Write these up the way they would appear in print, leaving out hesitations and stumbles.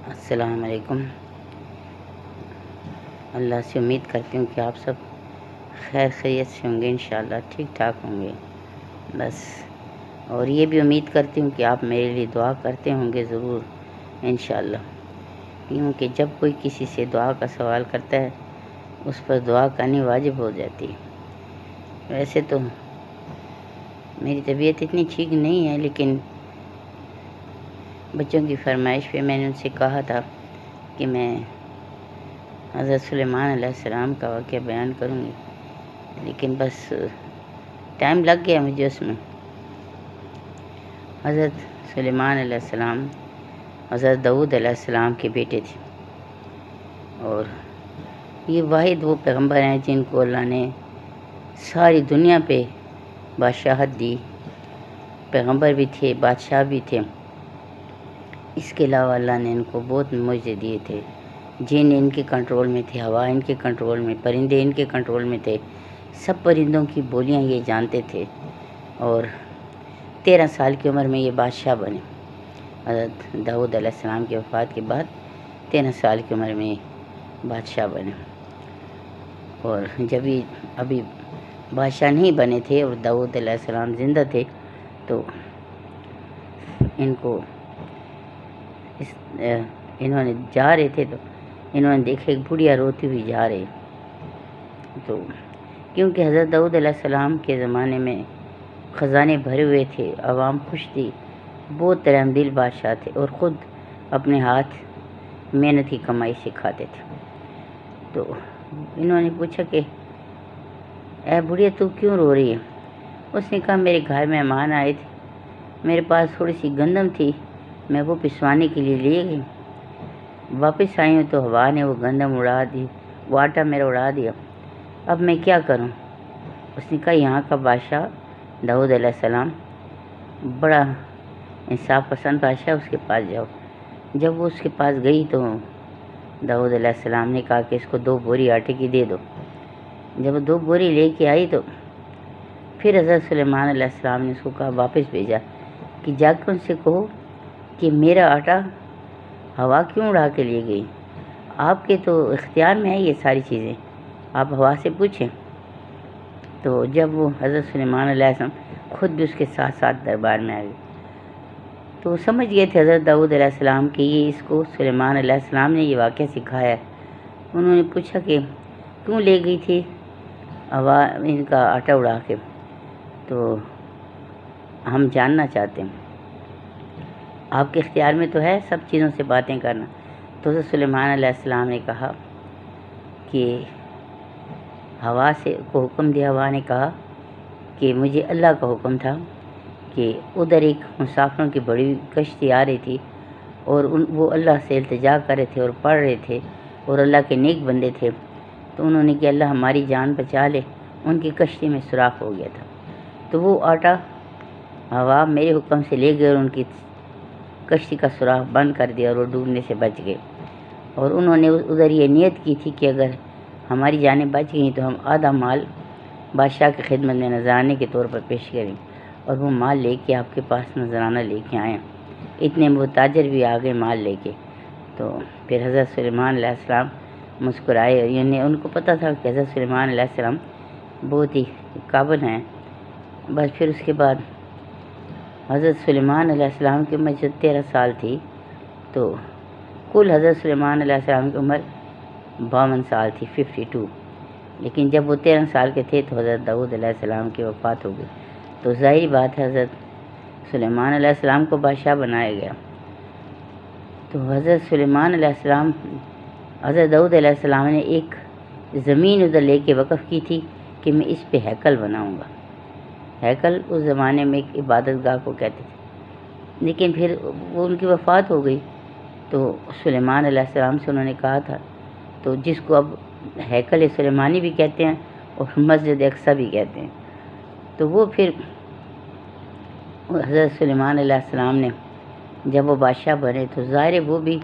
السلام علیکم۔ اللہ سے امید کرتی ہوں کہ آپ سب خیر خیریت سے ہوں گے، انشاءاللہ ٹھیک ٹھاک ہوں گے بس۔ اور یہ بھی امید کرتی ہوں کہ آپ میرے لیے دعا کرتے ہوں گے ضرور انشاءاللہ، کیونکہ جب کوئی کسی سے دعا کا سوال کرتا ہے اس پر دعا کرنی واجب ہو جاتی ہے۔ ویسے تو میری طبیعت اتنی ٹھیک نہیں ہے، لیکن بچوں کی فرمائش پہ میں نے ان سے کہا تھا کہ میں حضرت سلیمان علیہ السلام کا واقعہ بیان کروں گی، لیکن بس ٹائم لگ گیا مجھے اس میں۔ حضرت سلیمان علیہ السلام حضرت داؤد علیہ السلام کے بیٹے تھے، اور یہ واحد وہ پیغمبر ہیں جن کو اللہ نے ساری دنیا پہ بادشاہت دی۔ پیغمبر بھی تھے، بادشاہ بھی تھے، اس کے علاوہ اللہ نے ان کو بہت معجزے دیے تھے۔ جن ان کے کنٹرول میں تھے، ہوا ان کے کنٹرول میں، پرندے ان کے کنٹرول میں تھے، سب پرندوں کی بولیاں یہ جانتے تھے، اور 13 سال کی عمر میں یہ بادشاہ بنے۔ حضرت داؤد علیہ السلام کی وفات کے بعد 13 سال کی عمر میں بادشاہ بنے، اور جب یہ ابھی بادشاہ نہیں بنے تھے اور داؤد علیہ السلام زندہ تھے تو انہوں نے جا رہے تھے تو انہوں نے دیکھا ایک بڑھیا روتی ہوئی جا رہی، تو کیونکہ حضرت داؤد علیہ السلام کے زمانے میں خزانے بھرے ہوئے تھے، عوام خوش تھی، بہت رحم دل بادشاہ تھے، اور خود اپنے ہاتھ محنت کی کمائی سے کھاتے تھے۔ تو انہوں نے پوچھا کہ اے بڑھیا تو کیوں رو رہی ہے؟ اس نے کہا میرے گھر مہمان آئے تھے، میرے پاس تھوڑی سی گندم تھی، میں وہ پسوانے کے لیے لے گئی، واپس آئی ہوں تو ہوا نے وہ گندم اڑا دی، وہ آٹا میرا اڑا دیا، اب میں کیا کروں؟ اس نے کہا یہاں کا بادشاہ داؤد علیہ السلام بڑا انصاف پسند بادشاہ، اس کے پاس جاؤ۔ جب وہ اس کے پاس گئی تو داؤد علیہ السلام نے کہا کہ اس کو 2 بوری آٹے کی دے دو۔ جب 2 بوری لے کے آئی تو پھر حضرت سلیمان علیہ السلام نے اس کو کہا واپس بھیجا کہ جا کے ان سے کہو کہ میرا آٹا ہوا کیوں اڑا کے لے گئی؟ آپ کے تو اختیار میں ہے یہ ساری چیزیں، آپ ہوا سے پوچھیں۔ تو جب وہ حضرت سلیمان علیہ السلام خود بھی اس کے ساتھ ساتھ دربار میں آ گئے تو سمجھ گئے تھے حضرت داؤد علیہ السلام کہ یہ اس کو سلیمان علیہ السلام نے یہ واقعہ سکھایا ہے۔ انہوں نے پوچھا کہ کیوں لے گئی تھی ہوا ان کا آٹا اڑا کے؟ تو ہم جاننا چاہتے ہیں، آپ کے اختیار میں تو ہے سب چیزوں سے باتیں کرنا۔ تو حضرت سلیمان علیہ السلام نے کہا کہ ہوا سے کو حکم دیا، ہوا نے کہا کہ مجھے اللہ کا حکم تھا کہ ادھر ایک مسافروں کی بڑی کشتی آ رہی تھی، اور وہ اللہ سے التجا کر رہے تھے اور پڑھ رہے تھے، اور اللہ کے نیک بندے تھے، تو انہوں نے کہ اللہ ہماری جان بچا لے، ان کی کشتی میں سوراخ ہو گیا تھا، تو وہ آٹا ہوا میرے حکم سے لے گئے اور ان کی کشتی کا سوراخ بند کر دیا اور وہ ڈوبنے سے بچ گئے۔ اور انہوں نے ادھر یہ نیت کی تھی کہ اگر ہماری جانیں بچ گئیں تو ہم آدھا مال بادشاہ کی خدمت میں نذرانے کے طور پر پیش کریں، اور وہ مال لے کے آپ کے پاس نذرانہ لے کے آئیں۔ اتنے وہ تاجر بھی آ گئے مال لے کے، تو پھر حضرت سلیمان علیہ السلام مسکرائے، اور ان کو پتہ تھا کہ حضرت سلیمان علیہ السلام بہت ہی قابل ہیں۔ بس پھر اس کے بعد حضرت سلیمان علیہ السلام کی عمر جب 13 سال تھی تو کل حضرت سلیمان علیہ السلام کی عمر 52 سال تھی، 52، لیکن جب وہ 13 سال کے تھے تو حضرت داؤد علیہ السلام کی وفات ہو گئی، تو ظاہری بات ہے حضرت سلیمان علیہ السلام کو بادشاہ بنایا گیا۔ تو حضرت سلیمان علیہ السلام حضرت داؤد علیہ السلام نے ایک زمین ادھر لے کے وقف کی تھی کہ میں اس پہ ہیکل بناؤں گا۔ ہیکل اس زمانے میں ایک عبادت گاہ کو کہتے تھے، لیکن پھر وہ ان کی وفات ہو گئی تو سلیمان علیہ السلام سے انہوں نے کہا تھا، تو جس کو اب ہیکل سلیمانی بھی کہتے ہیں اور مسجد اقصی بھی کہتے ہیں، تو وہ پھر حضرت سلیمان علیہ السلام نے جب وہ بادشاہ بنے تو ظاہر وہ بھی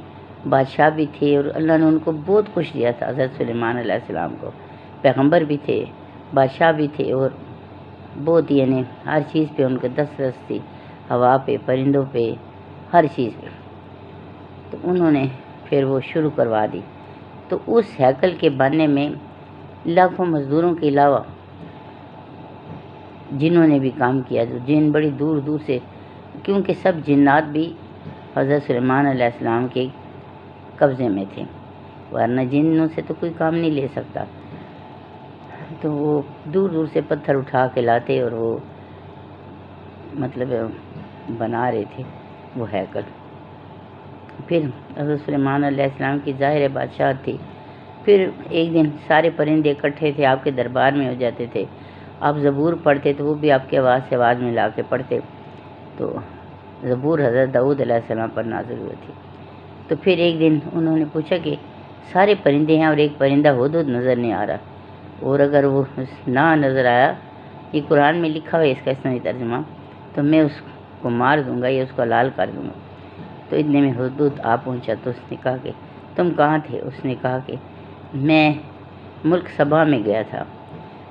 بادشاہ بھی تھے، اور اللہ نے ان کو بہت کچھ دیا تھا حضرت سلیمان علیہ السلام کو، پیغمبر بھی تھے، بادشاہ بھی تھے، اور بہت یعنی ہر چیز پہ ان کو دسترس تھی، ہوا پہ، پرندوں پہ، ہر چیز پہ۔ تو انہوں نے پھر وہ شروع کروا دی۔ تو اس ہیکل کے بننے میں لاکھوں مزدوروں کے علاوہ جنہوں نے بھی کام کیا، جو جن بڑی دور دور سے، کیونکہ سب جنات بھی حضرت سلیمان علیہ السلام کے قبضے میں تھے، ورنہ جنوں سے تو کوئی کام نہیں لے سکتا۔ تو وہ دور دور سے پتھر اٹھا کے لاتے اور وہ مطلب بنا رہے تھے وہ ہیکل۔ پھر حضرت سلیمان علیہ السلام کی ظاہر بادشاہت تھی۔ پھر ایک دن سارے پرندے اکٹھے تھے، آپ کے دربار میں ہو جاتے تھے۔ آپ زبور پڑھتے تو وہ بھی آپ کے آواز سے آواز میں لا کے پڑھتے۔ تو زبور حضرت داؤد علیہ السلام پر نازل ہوئی تھی۔ تو پھر ایک دن انہوں نے پوچھا کہ سارے پرندے ہیں اور ایک پرندہ ہدہد نظر نہیں آ رہا، اور اگر وہ نہ نظر آیا، یہ قرآن میں لکھا ہوا ہے اس کا اسلامی ترجمہ، تو میں اس کو مار دوں گا یا اس کو حلال کر دوں گا۔ تو اتنے میں ہدہد آ پہنچا۔ تو اس نے کہا کہ تم کہاں تھے؟ اس نے کہا کہ میں ملک سبا میں گیا تھا،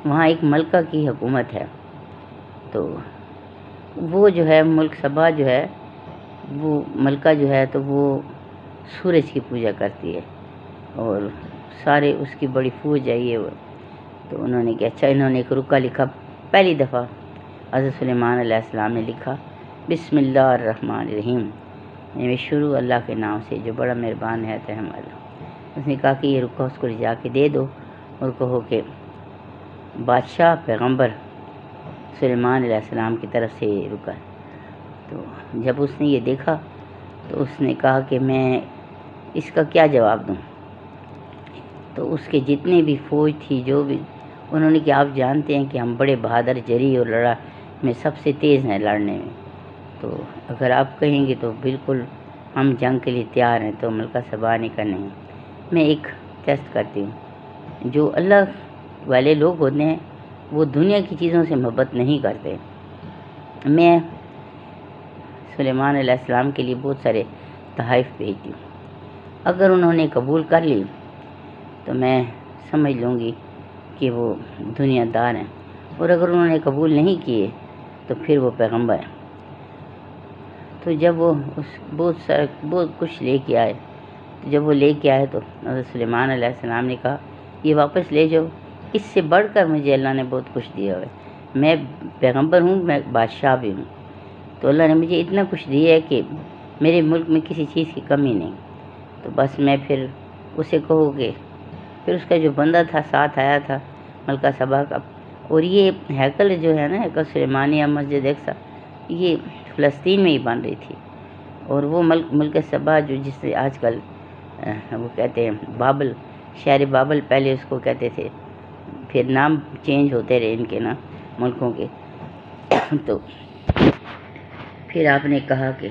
وہاں ایک ملکہ کی حکومت ہے۔ تو وہ جو ہے ملک سبا جو ہے، وہ ملکہ جو ہے تو وہ سورج کی پوجا کرتی ہے، اور سارے اس کی بڑی فوج ہے یہ وہ۔ تو انہوں نے کہ اچھا، انہوں نے ایک رکا لکھا۔ پہلی دفعہ حضرت سلیمان علیہ السلام نے لکھا بسم اللہ الرحمن الرحیم، یعنی شروع اللہ کے نام سے جو بڑا مہربان ہے رحم والا۔ اس نے کہا کہ یہ رکا اس کو جا کے دے دو اور کہو کہ بادشاہ پیغمبر سلیمان علیہ السلام کی طرف سے یہ رکا ہے۔ تو جب اس نے یہ دیکھا تو اس نے کہا کہ میں اس کا کیا جواب دوں؟ تو اس کے جتنے بھی فوج تھی، جو بھی، انہوں نے کہ آپ جانتے ہیں کہ ہم بڑے بہادر، جری اور لڑا میں سب سے تیز ہیں لڑنے میں، تو اگر آپ کہیں گے تو بالکل ہم جنگ کے لیے تیار ہیں۔ تو ملکہ سبا نے کہا نہیں، میں ایک ٹیسٹ کرتی ہوں، جو اللہ والے لوگ ہوتے ہیں وہ دنیا کی چیزوں سے محبت نہیں کرتے۔ میں سلیمان علیہ السلام کے لیے بہت سارے تحائف بھیجتی ہوں، اگر انہوں نے قبول کر لی تو میں سمجھ لوں گی کہ وہ دنیا دار ہیں، اور اگر انہوں نے قبول نہیں کیے تو پھر وہ پیغمبر ہیں۔ تو جب وہ بہت کچھ لے کے آئے، جب وہ لے کے آئے تو حضرت سلیمان علیہ السلام نے کہا یہ واپس لے جاؤ، اس سے بڑھ کر مجھے اللہ نے بہت کچھ دیا ہے، میں پیغمبر ہوں، میں بادشاہ بھی ہوں، تو اللہ نے مجھے اتنا کچھ دیا ہے کہ میرے ملک میں کسی چیز کی کمی نہیں۔ تو بس میں پھر اسے کہوں کہ پھر اس کا جو بندہ تھا ساتھ آیا تھا ملکہ سبا کا، اور یہ ہیکل جو ہے نا، ہیکل سلیمانیہ مسجد اقصی، یہ فلسطین میں ہی بن رہی تھی، اور وہ ملک سبا جو جس سے آج کل وہ کہتے ہیں بابل، شہر بابل پہلے اس کو کہتے تھے، پھر نام چینج ہوتے رہے ان کے نا ملکوں کے۔ تو پھر آپ نے کہا کہ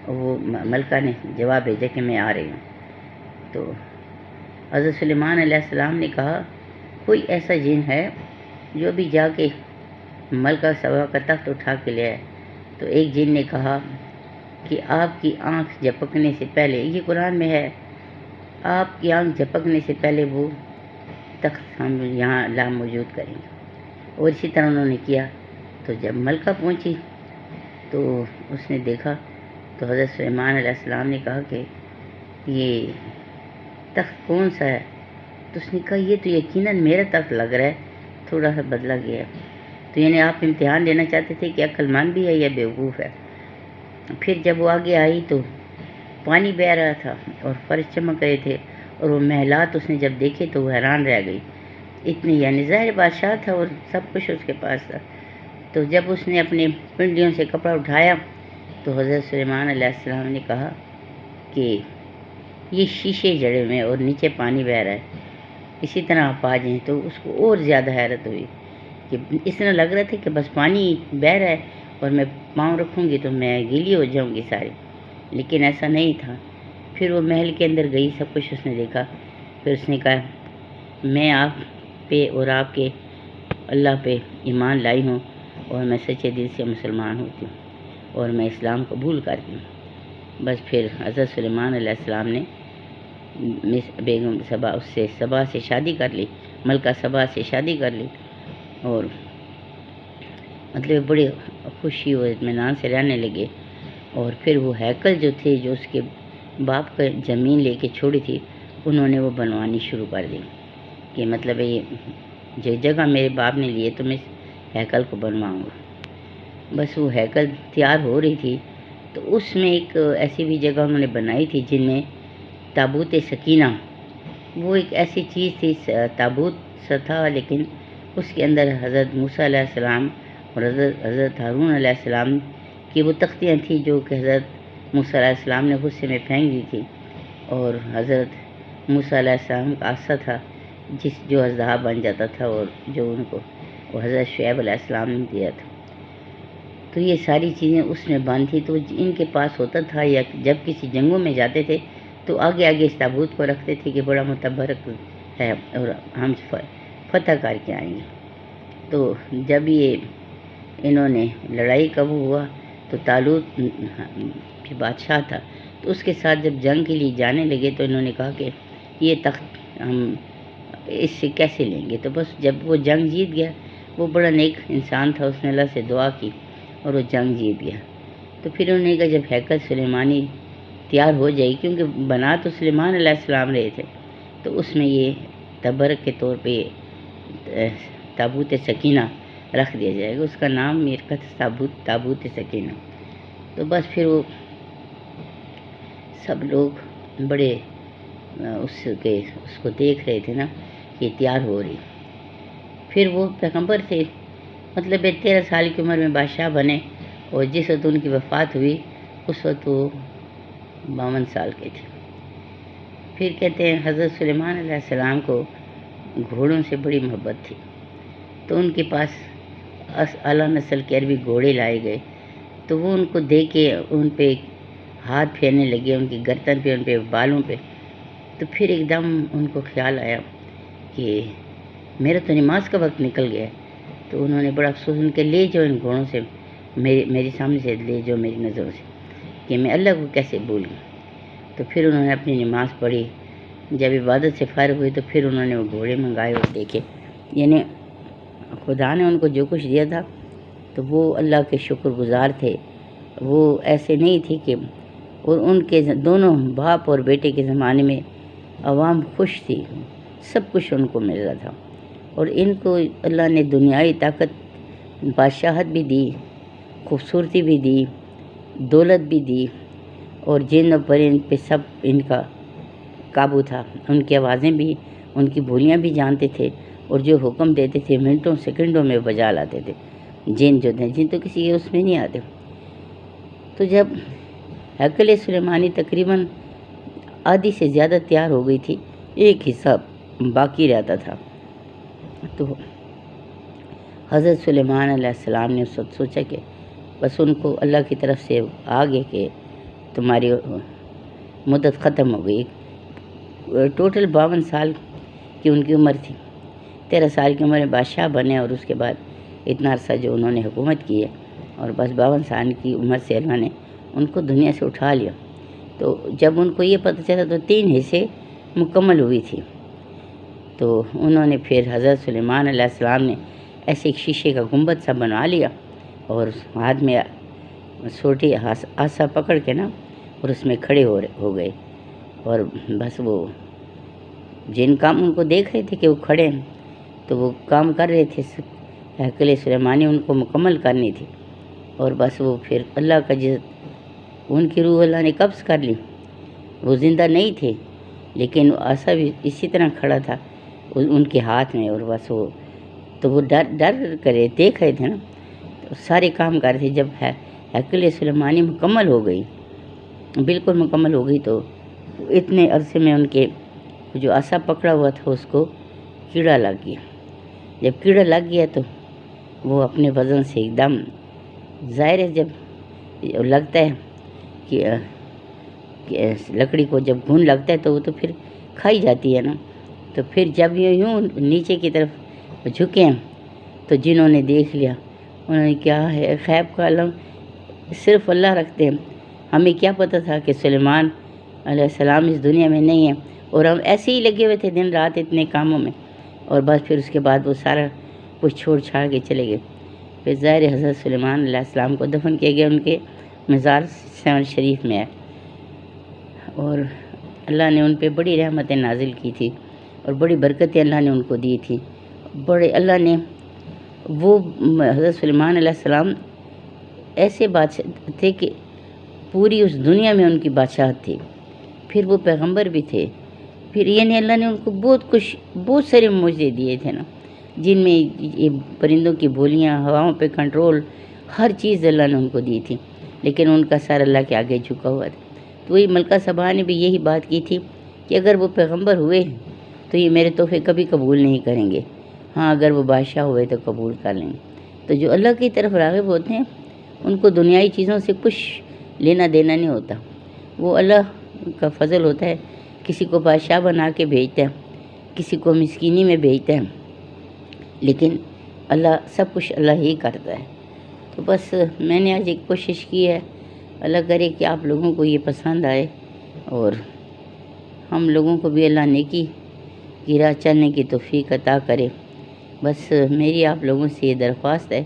وہ ملکہ نے جواب بھیجا کہ میں آ رہی ہوں۔ تو حضرت سلیمان علیہ السلام نے کہا کوئی ایسا جن ہے جو بھی جا کے ملکہ سبا کا تخت اٹھا کے لے آئے۔ تو ایک جن نے کہا کہ آپ کی آنکھ جھپکنے سے پہلے، یہ قرآن میں ہے، آپ کی آنکھ جھپکنے سے پہلے وہ تخت ہم یہاں لا موجود کریں گے، اور اسی طرح انہوں نے کیا۔ تو جب ملکہ پہنچی تو اس نے دیکھا تو حضرت سلیمان علیہ السلام نے کہا کہ یہ تخت کون سا ہے؟ تو اس نے کہا یہ تو یقیناً میرا تخت لگ رہا ہے، تھوڑا سا بدلا گیا ہے۔ تو یعنی آپ امتحان لینا چاہتے تھے کہ عقل مند بھی ہے یا بیوقوف ہے۔ پھر جب وہ آگے آئی تو پانی بہہ رہا تھا اور فرش چمک رہے تھے، اور وہ محلات اس نے جب دیکھے تو وہ حیران رہ گئی، اتنی یعنی ظاہر بادشاہ تھا اور سب کچھ اس کے پاس تھا۔ تو جب اس نے اپنے پنڈلیوں سے کپڑا اٹھایا تو حضرت سلیمان علیہ السلام نے کہا کہ یہ شیشے جڑے ہوئے اور نیچے پانی بہہ رہا ہے، اسی طرح آپ آ جائیں۔ تو اس کو اور زیادہ حیرت ہوئی کہ اس طرح لگ رہا تھا کہ بس پانی بہہ رہا ہے اور میں پاؤں رکھوں گی تو میں گیلی ہو جاؤں گی ساری، لیکن ایسا نہیں تھا۔ پھر وہ محل کے اندر گئی، سب کچھ اس نے دیکھا۔ پھر اس نے کہا میں آپ پہ اور آپ کے اللہ پہ ایمان لائی ہوں، اور میں سچے دل سے مسلمان ہوتی ہوں، اور میں اسلام قبول کرتی ہوں۔ بس پھر حضرت سلیمان علیہ السلام نے بیگم سبا سے شادی کر لی، ملکہ سبا سے شادی کر لی، اور مطلب بڑی خوشی و اطمینان سے رہنے لگے۔ اور پھر وہ ہیکل جو تھے، جو اس کے باپ کا زمین لے کے چھوڑی تھی انہوں نے وہ بنوانی شروع کر دی کہ مطلب یہ جو جگہ میرے باپ نے لیے تو میں اس ہیکل کو بنواؤں گا۔ بس وہ ہیکل تیار ہو رہی تھی تو اس میں ایک ایسی بھی جگہ انہوں نے بنائی تھی جن میں تابوت سکینہ، وہ ایک ایسی چیز تھی، تابوت سا تھا لیکن اس کے اندر حضرت موسیٰ علیہ السلام اور حضرت ہارون علیہ السلام کی وہ تختیاں تھیں جو کہ حضرت موسیٰ علیہ السلام نے غصے میں پھینک دی تھی، اور حضرت موسیٰ علیہ السلام کا عصا تھا جو اژدہا بن جاتا تھا اور جو ان کو وہ حضرت شعیب علیہ السلام نے دیا تھا۔ تو یہ ساری چیزیں اس میں بند تھی، تو ان کے پاس ہوتا تھا یا جب کسی جنگوں میں جاتے تھے تو آگے آگے اس تابوت کو رکھتے تھے کہ بڑا متبرک ہے اور ہم فتح کر کے آئیں گے۔ تو جب یہ انہوں نے لڑائی کا وہ ہوا تو طالوت بادشاہ تھا، تو اس کے ساتھ جب جنگ کے لیے جانے لگے تو انہوں نے کہا کہ یہ تخت ہم اس سے کیسے لیں گے۔ تو بس جب وہ جنگ جیت گیا، وہ بڑا نیک انسان تھا، اس نے اللہ سے دعا کی اور وہ جنگ جیت گیا۔ تو پھر انہوں نے کہا جب ہیکل سلیمانی تیار ہو جائے، کیونکہ بنا تو سلیمان علیہ السلام رہے تھے، تو اس میں یہ تبرک کے طور پہ تابوت سکینہ رکھ دیا جائے گا، اس کا نام میرا تابوت سکینہ۔ تو بس پھر وہ سب لوگ بڑے اس کو دیکھ رہے تھے نا کہ تیار ہو رہی۔ پھر وہ پیغمبر تھے، مطلب 13 سال کی عمر میں بادشاہ بنے، اور جس وقت ان کی وفات ہوئی اس وقت وہ 52 سال کے تھے۔ پھر کہتے ہیں حضرت سلیمان علیہ السلام کو گھوڑوں سے بڑی محبت تھی، تو ان کے پاس اعلیٰ نسل کے عربی گھوڑے لائے گئے، تو وہ ان کو دیکھ کے ان پہ ہاتھ پھیرنے لگے، ان کی گردن پہ، ان پہ بالوں پہ۔ تو پھر ایک دم ان کو خیال آیا کہ میرا تو نماز کا وقت نکل گیا ہے، تو انہوں نے بڑا افسوس ان کے لے جو ان گھوڑوں سے میری سامنے سے لے جو میری نظروں سے، کہ میں اللہ کو کیسے بھولوں۔ تو پھر انہوں نے اپنی نماز پڑھی، جب عبادت سے فارغ ہوئی تو پھر انہوں نے وہ گھوڑے منگائے اور دیکھے، یعنی خدا نے ان کو جو کچھ دیا تھا تو وہ اللہ کے شکر گزار تھے، وہ ایسے نہیں تھی کہ، اور ان کے دونوں باپ اور بیٹے کے زمانے میں عوام خوش تھی، سب کچھ ان کو مل رہا تھا، اور ان کو اللہ نے دنیائی طاقت، بادشاہت بھی دی، خوبصورتی بھی دی، دولت بھی دی، اور جن و پرند پہ سب ان کا قابو تھا، ان کی آوازیں بھی، ان کی بولیاں بھی جانتے تھے، اور جو حکم دیتے تھے منٹوں سیکنڈوں میں بجا لاتے تھے۔ جن جو تھے، جن تو کسی کے اس میں نہیں آتے۔ تو جب ہیکل سلیمانی تقریباً آدھی سے زیادہ تیار ہو گئی تھی، ایک حصہ باقی رہتا تھا، تو حضرت سلیمان علیہ السلام نے اس وقت سوچا کہ بس ان کو اللہ کی طرف سے آگے کہ تمہاری مدت ختم ہو گئی۔ ٹوٹل 52 سال کی ان کی عمر تھی، 13 سال کی عمر میں بادشاہ بنے، اور اس کے بعد اتنا عرصہ جو انہوں نے حکومت کی ہے، اور بس 52 سال کی عمر سے اللہ نے ان کو دنیا سے اٹھا لیا۔ تو جب ان کو یہ پتہ چلا تو 3 حصے مکمل ہوئی تھی، تو انہوں نے پھر حضرت سلیمان علیہ السلام نے ایسے ایک شیشے کا گنبد سا بنوا لیا، اور ہاتھ میں چھوٹی عصا پکڑ کے نا، اور اس میں کھڑے ہو گئے، اور بس وہ جن کام ان کو دیکھ رہے تھے کہ وہ کھڑے ہیں تو وہ کام کر رہے تھے، ہیکل سلیمانی ان کو مکمل کرنی تھی، اور بس وہ پھر اللہ کا ان کی روح اللہ نے قبض کر لی، وہ زندہ نہیں تھے لیکن عصا بھی اسی طرح کھڑا تھا ان کے ہاتھ میں، اور بس وہ تو وہ ڈر کرے دیکھ رہے تھے نا، تو سارے کام کر رہے تھے۔ جب ہیکل سلیمانی مکمل ہو گئی، بالکل مکمل ہو گئی، تو اتنے عرصے میں ان کے جو عصا پکڑا ہوا تھا اس کو کیڑا لگ گیا۔ جب کیڑا لگ گیا تو وہ اپنے وزن سے ایک دم، ظاہر ہے جب لگتا ہے کہ لکڑی کو جب گھن لگتا ہے تو وہ تو پھر کھائی جاتی ہے نا، تو پھر جب یوں نیچے کی طرف جھکے تو جنہوں نے دیکھ لیا، انہوں نے کیا ہے غیب کا علم صرف اللہ رکھتے ہیں، ہمیں کیا پتہ تھا کہ سلیمان علیہ السلام اس دنیا میں نہیں ہے، اور ہم ایسے ہی لگے ہوئے تھے دن رات اتنے کاموں میں، اور بس پھر اس کے بعد وہ سارا کچھ چھوڑ چھاڑ کے چلے گئے۔ پھر ظاہر حضرت سلیمان علیہ السلام کو دفن کیا گیا، ان کے مزار 7 شریف میں ہے، اور اللہ نے ان پہ بڑی رحمتیں نازل کی تھی اور بڑی برکتیں اللہ نے ان کو دی تھی. بڑے اللہ نے وہ حضرت سلیمان علیہ السلام ایسے بادشاہ تھے کہ پوری اس دنیا میں ان کی بادشاہت تھی. پھر وہ پیغمبر بھی تھے. پھر یعنی اللہ نے ان کو بہت سارے معجزے دیے تھے نا، جن میں یہ پرندوں کی بولیاں، ہواؤں پہ کنٹرول، ہر چیز اللہ نے ان کو دی تھی. لیکن ان کا سر اللہ کے آگے جھکا ہوا تھا. تو وہی ملکہ سبا نے بھی یہی بات کی تھی کہ اگر وہ پیغمبر ہوئے تو یہ میرے تحفے کبھی قبول نہیں کریں گے. ہاں اگر وہ بادشاہ ہوئے تو قبول کر لیں گے. تو جو اللہ کی طرف راغب ہوتے ہیں ان کو دنیائی چیزوں سے کچھ لینا دینا نہیں ہوتا. وہ اللہ کا فضل ہوتا ہے، کسی کو بادشاہ بنا کے بھیجتا ہے، کسی کو مسکینی میں بھیجتا ہے، لیکن اللہ سب کچھ اللہ ہی کرتا ہے. تو بس میں نے آج ایک کوشش کی ہے. اللہ کرے کہ آپ لوگوں کو یہ پسند آئے اور ہم لوگوں کو بھی اللہ نیکی کی راہ چلنے کی توفیق عطا کرے. بس میری آپ لوگوں سے یہ درخواست ہے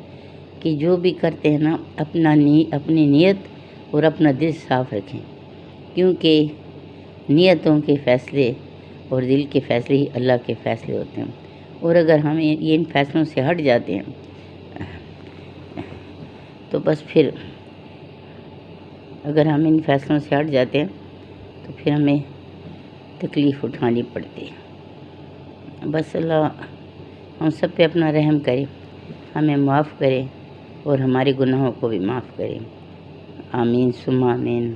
کہ جو بھی کرتے ہیں نا اپنی نیت اور اپنا دل صاف رکھیں، کیونکہ نیتوں کے فیصلے اور دل کے فیصلے ہی اللہ کے فیصلے ہوتے ہیں. اور اگر ہم ان فیصلوں سے ہٹ جاتے ہیں تو بس پھر اگر ہم ان فیصلوں سے ہٹ جاتے ہیں تو پھر ہمیں تکلیف اٹھانی پڑتی ہے. بس اللہ ہم سب پہ اپنا رحم کرے، ہمیں معاف کرے اور ہمارے گناہوں کو بھی معاف کرے. آمین ثم آمین.